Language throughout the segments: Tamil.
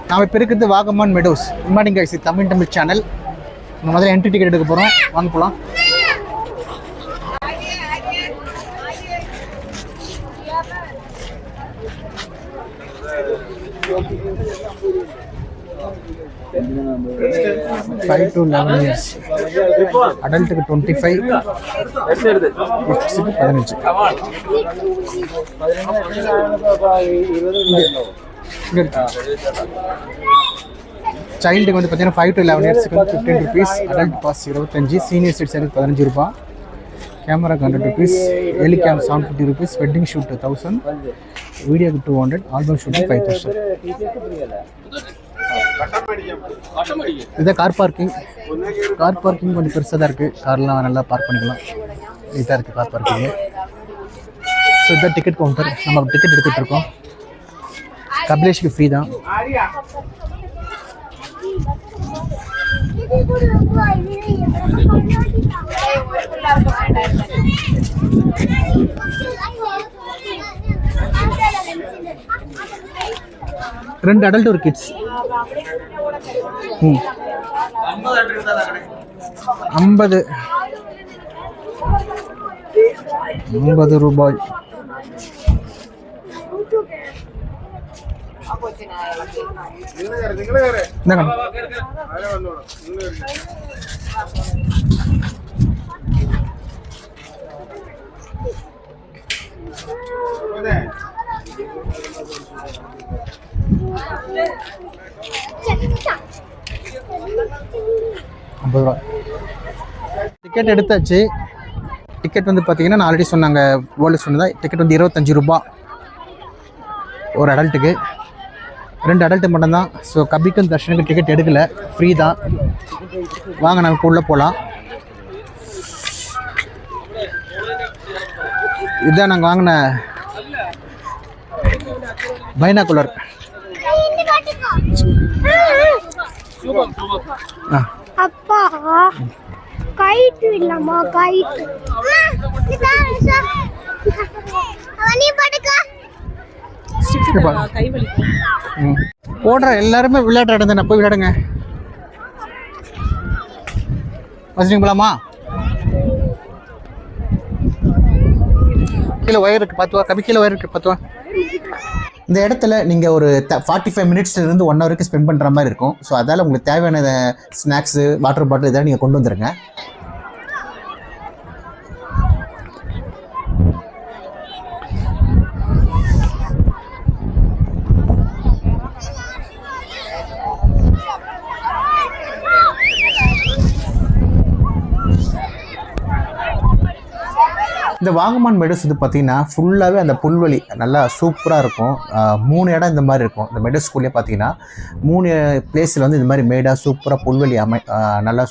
நாம் இப்போ இருக்கிறது Vagamon meadows. Good morning guys, Tamil channel. நம்ம முதல்ல என்ட்ரி டிக்கெட் எடுக்க போகிறோம். வாங்க போகலாம். Five to 11 years. Adultக்கு 25, kidsக்கு 15. சைல்டுக்கு வந்து பார்த்தீங்கன்னா 5 to 11 இயர்ஸ்க்கு 15 rupees. அடல்ட் பாஸ் 25, சீனியர் சிட்டிசனுக்கு 15 ரூபாய். கேமராக்கு 100 rupees, எலி கேம் 750 rupees, வெட்டிங் ஷூட் 1000, வீடியோக்கு 200, ஆல்பம் ஷூட் 5000. இதுதான் கார் பார்க்கிங். கார் பார்க்கிங் கொஞ்சம் பெருசாக தான் இருக்குது. கார்லாம் நல்லா பார்க் பண்ணிக்கலாம். இதாக இருக்குது கார் பார்க்கிங்கு. ஸோ இதுதான் டிக்கெட் கவுண்டர். நம்ம டிக்கெட் எடுத்துகிட்டு இருக்கோம். கபிலேஷ்க்கு ஃப்ரீ தான். ரெண்டு அடல்ட் ஒரு கிட்ஸ். 50 ரூபாய். டிக்கெட் எடுத்தாச்சு. டிக்கெட் வந்து பார்த்தீங்கன்னா நான் ஆல்ரெடி சொன்னாங்க, வேர்ல்டு சொன்னதா. டிக்கெட் வந்து 25 ரூபா ஒரு அடல்ட்டுக்கு. 2 அடல்ட்டு மட்டும்தான். ஸோ கபிக்கும் தர்ஷனுக்கு டிக்கெட் எடுக்கலை, ஃப்ரீ தான். வாங்க நம்ம இப்போ உள்ளே போகலாம். இதுதான் நாங்கள் வாங்கின பைனாகுலர். அப்பா கைட் இல்லம்மா, கைட் போடுற எல்லாருமே விளையாடுற இடம் தானே, போய் விளையாடுங்க. வசதிங்க போலாமா? கீழே ஒயர் இருக்கு பார்த்துவா. கபி கீழே ஒயர் இருக்கு பார்த்துவா. இந்த இடத்துல நீங்கள் ஒரு 45 மினிட்ஸ்லேருந்து 1 ஹவருக்கு ஸ்பெண்ட் பண்ணுற மாதிரி இருக்கும். ஸோ அதால் உங்களுக்கு தேவையான ஸ்நாக்ஸு, வாட்டர் பாட்டில் இதெல்லாம் நீங்கள் கொண்டு வந்துடுங்க. இந்த வாகமான் மெடோஸ் இது பார்த்தீங்கன்னா ஃபுல்லாகவே அந்த புல்வெளி நல்லா சூப்பராக இருக்கும். 3 இடம் இந்த மாதிரி இருக்கும். இந்த மெடோஸ்குள்ளேயே பார்த்தீங்கன்னா 3 பிளேஸில் வந்து இந்த மாதிரி மேடாக சூப்பராக புல்வெளி நல்லா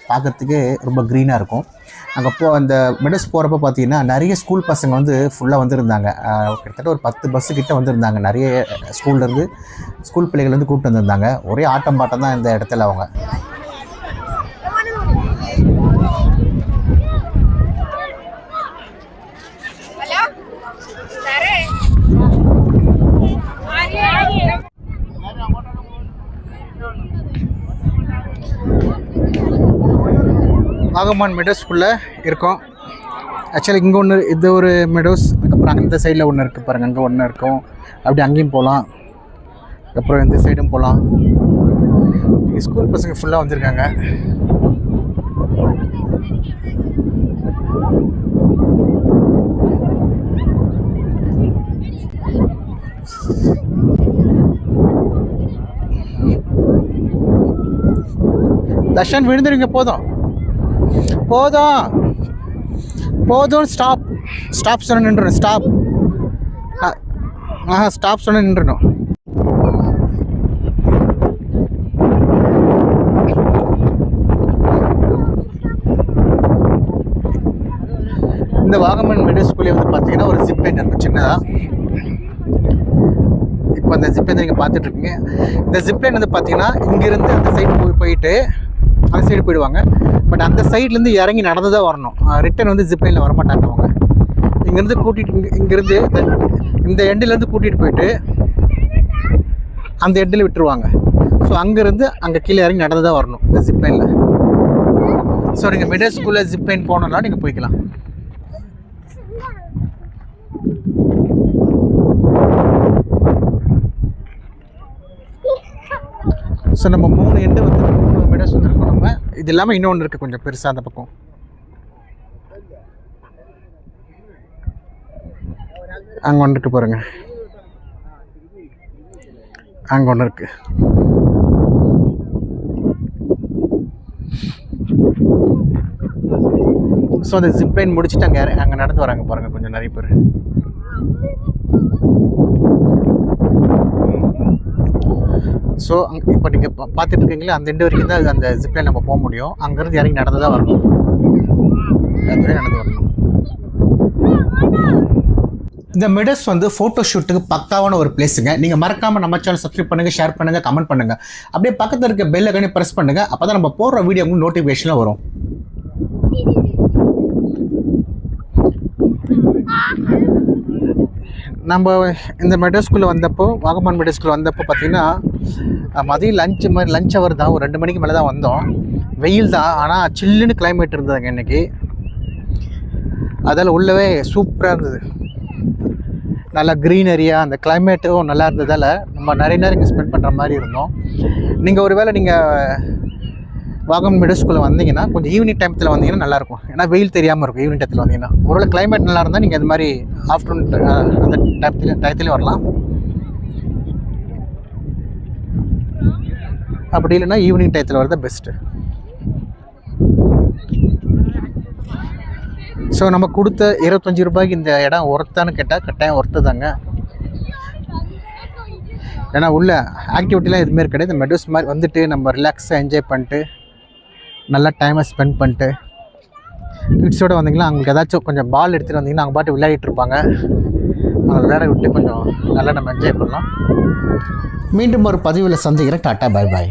பார்க்குறதுக்கு ரொம்ப க்ரீனாக இருக்கும். அங்கே அந்த மெடோஸ் போகிறப்ப பார்த்தீங்கன்னா நிறைய ஸ்கூல் பசங்க வந்து ஃபுல்லாக வந்திருந்தாங்க. கிட்டத்தட்ட ஒரு 10 பஸ்ஸு கிட்டே வந்திருந்தாங்க. நிறைய ஸ்கூல்லேருந்து ஸ்கூல் பிள்ளைகள் வந்து கூப்பிட்டு வந்திருந்தாங்க. ஒரே ஆட்டம் பாட்டம் தான் இந்த இடத்துல அவங்க. வாகமான் மெடோஸ்குள்ளே இருக்கோம். ஆக்சுவலி இங்கே ஒன்று, இது ஒரு மெடோஸ். அதுக்கப்புறம் அங்கே இந்த சைடில் ஒன்று இருக்குது பாருங்கள், அங்கே ஒன்று இருக்கும். அப்படி அங்கேயும் போகலாம். அதுக்கப்புறம் இந்த சைடும் போகலாம். ஸ்கூல் பசங்க ஃபுல்லாக வந்திருக்காங்க. தர்ஷன் விழுந்துருங்க. போதும் போதும். ஸ்டாப் சொன்ன நின்றுடும். ஸ்டாப் சொன்ன நின்றுடும். இந்த வாகமான் மெடோஸ்குள்ளே வந்து பார்த்தீங்கன்னா ஒரு ஜிப் லைன் இருக்கும் சின்னதாக. இப்போ அந்த ஜிப் லைன் நீங்கள் பார்த்துட்ருக்கீங்க. இந்த ஜிப் லைன் வந்து பார்த்தீங்கன்னா இங்கேருந்து அந்த சைடு போயிட்டு அந்த சைடு போயிடுவாங்க. பட் அந்த சைட்லேருந்து இறங்கி நடந்து தான் வரணும். ரிட்டன் வந்து ஜிப் லைனில் வரமாட்டாங்க அவங்க. இங்கேருந்து கூட்டிகிட்டு இங்கேருந்து இந்த எண்டிலேருந்து கூட்டிகிட்டு போயிட்டு அந்த எண்டில் விட்டுருவாங்க. ஸோ அங்கேருந்து அங்கே கீழே இறங்கி நடந்து தான் வரணும் இந்த ஜிப்லைனில். ஸோ நீங்கள் மிடில் ஸ்கூலில் ஜிப்லைன் போகணுன்னா நீங்கள் போய்க்கலாம். ஸோ நம்ம 3 எண்டு வந்து 3 மிடர்ஸ் வந்துருக்கோம். நம்ம இது இல்லாமல் இன்னொன்று இருக்குது கொஞ்சம் பெருசாக அந்த பக்கம். அங்கே ஒன்று இருக்குது பாருங்க, அங்கே ஒன்று இருக்குது. ஸோ அந்த ஜிப்லைன் முடிச்சுட்டு அங்கே நடந்து வராங்க பாருங்கள் கொஞ்சம் நிறைய பேர். ஸோ இப்போ நீங்கள் பார்த்துட்டு இருக்கீங்களா, அந்த எண்டு வரைக்கும் தான் அந்த ஜிப்லைன் நம்ம போக முடியும். அங்கேருந்து இறங்கி நடந்து தான் வரணும், அதுவரை நடந்து வரணும். இந்த மிடர்ஸ் வந்து ஃபோட்டோ ஷூட்டுக்கு பக்காவான ஒரு பிளேஸுங்க. நீங்கள் மறக்காமல் நம்ம சேனல் சப்ஸ்கிரைப் பண்ணுங்கள், ஷேர் பண்ணுங்கள், கமெண்ட் பண்ணுங்கள். அப்படியே பக்கத்தில் இருக்க பெல் ஐகானை ப்ரெஸ் பண்ணுங்கள். அப்போ தான் நம்ம போடுற வீடியோ உங்களுக்கு நோட்டிஃபிகேஷனில் வரும். நம்ம இந்த மிடில் ஸ்கூலில் வந்தப்போ, வாகமான் மிடில் ஸ்கூலில் வந்தப்போ பார்த்திங்கன்னா மதியம் லஞ்ச் ஹவர் தான், ஒரு 2 மணிக்கு மேலே தான் வந்தோம். வெயில் தான், ஆனால் சில்லுன்னு கிளைமேட் இருந்ததுங்க இன்றைக்கி. அதில் உள்ளவே சூப்பராக இருந்தது, நல்லா க்ரீனரியாக, அந்த கிளைமேட்டும் நல்லா இருந்ததால் நம்ம நிறைய நேரம் இங்கே ஸ்பெண்ட் பண்ணுற மாதிரி இருந்தோம். நீங்கள் ஒரு வேளை நீங்கள் வாகமான் மிடில் ஸ்கூலில் வந்தீங்கன்னா கொஞ்சம் ஈவினிங் டைமத்தில் வந்தீங்கன்னா நல்லாயிருக்கும். ஏன்னா வெயில் தெரியாமல் இருக்கும் ஈவினிங் டைத்தில் வந்தீங்கன்னா. ஒருவேளை கிளைமேட் நல்லா இருந்தால் நீங்கள் அது மாதிரி ஆஃப்டர்நூன் அந்த டயத்துலேயும் வரலாம். அப்படி இல்லைன்னா ஈவினிங் டயத்தில் வரது பெஸ்ட்டு. ஸோ நம்ம கொடுத்த 25 ரூபாய்க்கு இந்த இடம் ஒர்த்தான்னு கேட்டால் கட்டாயம் ஒர்த்து தாங்க. ஏன்னா உள்ள ஆக்டிவிட்டிலாம் எதுவுமே கிடையாது. இந்த மெடோஸ் மாதிரி வந்துட்டு நம்ம ரிலாக்ஸாக என்ஜாய் பண்ணிட்டு நல்லா டைமை ஸ்பெண்ட் பண்ணிட்டு கிட்ஸோடு வந்தீங்கன்னா அவங்களுக்கு ஏதாச்சும் கொஞ்சம் பால் எடுத்துகிட்டு வந்தீங்கன்னா அவங்க பாட்டு விளையாடிட்டு இருப்பாங்க. அவங்க விளையாட விட்டு கொஞ்சம் நல்லா நம்ம என்ஜாய் பண்ணலாம். மீண்டும் ஒரு பதிவில் சந்திக்கிறேன். Tata, bye bye.